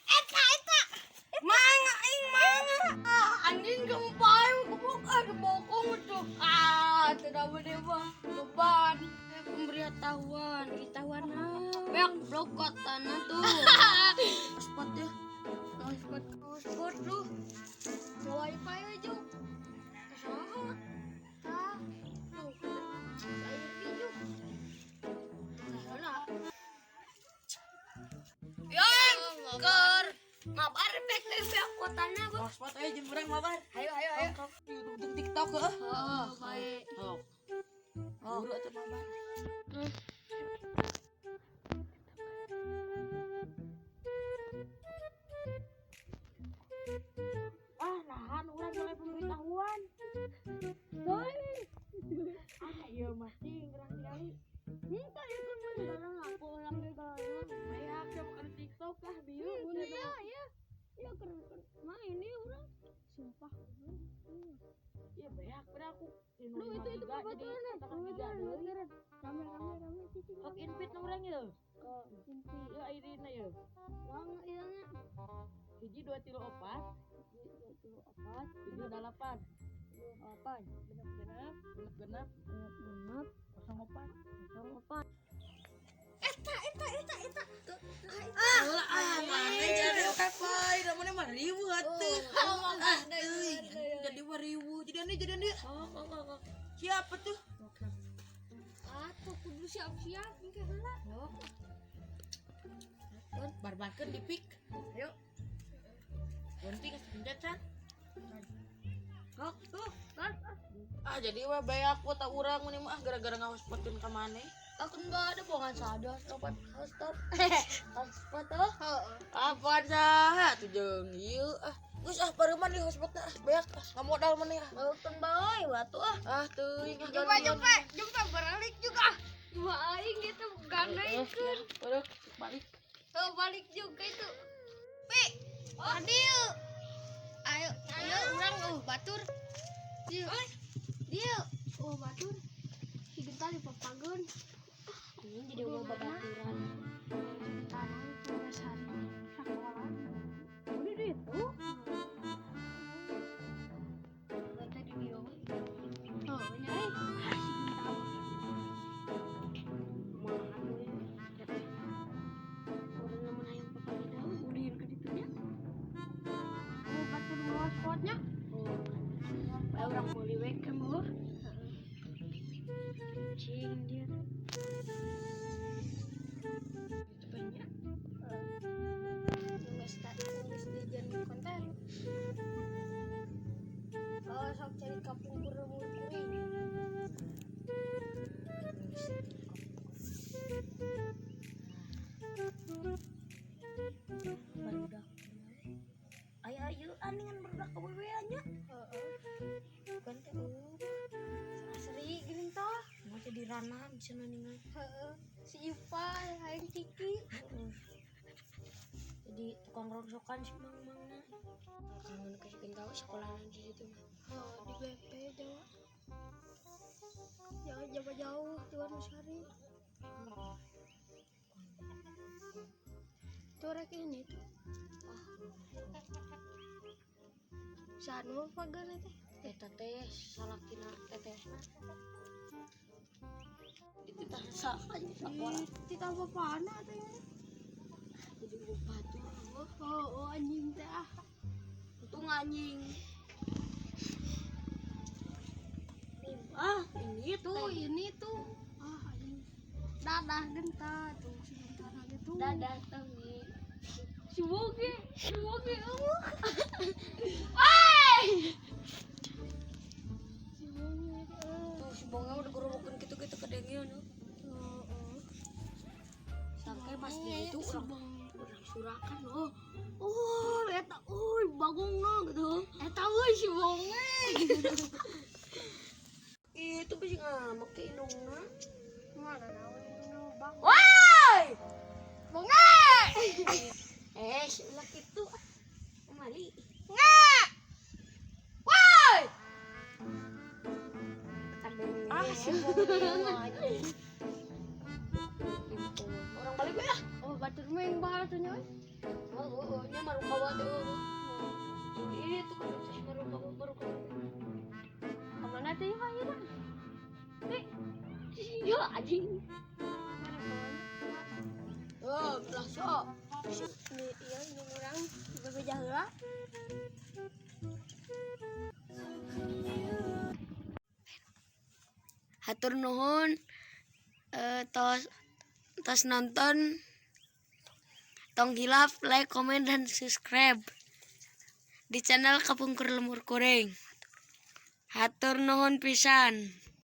Eta. Manga ing manga. Anjing gempay kebuk ada bokong tuh. Tidak boleh bang. Beban. Pemberitahuan, ketahuan Beak blokot tanah tuh. spot ya. Spot lu. Wifi aja. Saha? Tah. Tuh. Air hijau. Salah. Yang ker mabar bek teh beak kotana Oh, spot aja jembreng mabar. Ayo. Untuk TikTok heeh. Oh, baik. Oh. Oh, buru atuh mabar. Nahan urang mulai pemberitahuan. Iya masih gerang kali. Minta itu sekarang aku orang di dalam. Saya akan makan TikTok kah bieu. Iya. Ya main ini orang. Sumpah. Iya banyak pada aku. Lu itu jadi katakan juga deui. Rame cici. Hok invite urang ye. Ke inti. Ieu airina ye. Wang ieu Hiji 2 tilu 4, 7 8. apa? Genep 04. Eta. Mana jadi kapai, namanya mah ribu atuh. Jadi 2000. Jadi ane. Siapa tuh? Atuh kudu siap-siap engke heula. Barbarkeun di pik. Ayo. Ganti ke penjacan. Hok tuh. Jadi mah bae aku tak urang meni mah gara-gara ngahospotkeun ka maneh. Aku enggak ada bongan sadar stop. Hotspot tuh. Apaan saha tuh jeung ieu geus pareuman di hotspotna beak ngamodal maneh Mautun bae batu teuing Jumpa balik juga. Dua aing gitu gandaikeun. Aduh balik. Tuh balik juga itu. Adil. Ayo urang batur. Dia. Oh batur. Digentar di papageun. Ini jadi ulah babaturan. Tanah perasan sekolah. Udah deh itu. Kata di video. Oh, nyai. Spotnya orang boleh wake up cing dia itu banyak Nges dijadiin konten. sok cari kapung kuring Barudak. Ayo aningan barudak ka bebeanya. Kan teh seri geuning tah. Mau jadi ranah bisa naningan. si Ipa hayang ciki Jadi tukang rongsokan si mang-mangna. Kangen kasih tahu sekolahan di situ mah. di BP Jawa jangan jauh-jauh Tuan Musari tuh rek ini tuh sanu pagar teh Eta teh salakina teteh. Itu tah sakan sakola. kita bapana teh Jadi lupa tuh. oh anjing teh Untung anjing. ini tuh anjing dadah genta tuh sebentar lagi tuh Dadah tangi. si Boge Tuh si Bonga udah gerobokan gitu-gitu ke dengian. Sampai pas dia itu orang surakan loh. eta bagong gitu eta si Bonge Itu bisa ngamak ke indungna. mana naon bang Woi! Bonge Si ulah itu mali. woi Si Bonga lagi. Orang balik gue ya. batur main bahal tuh nyoy. Nya marukawa tuh. Ini tuh kan marukawa. Kemana tuh ya ayo dah. Yo anjing. Oh, belah sok. Iya ini orang berbeda heula. Hatur nuhun tos nonton, tong hilap, like, komen, dan subscribe di channel Kapungkur Lemur Kuring. Hatur nuhun pisan.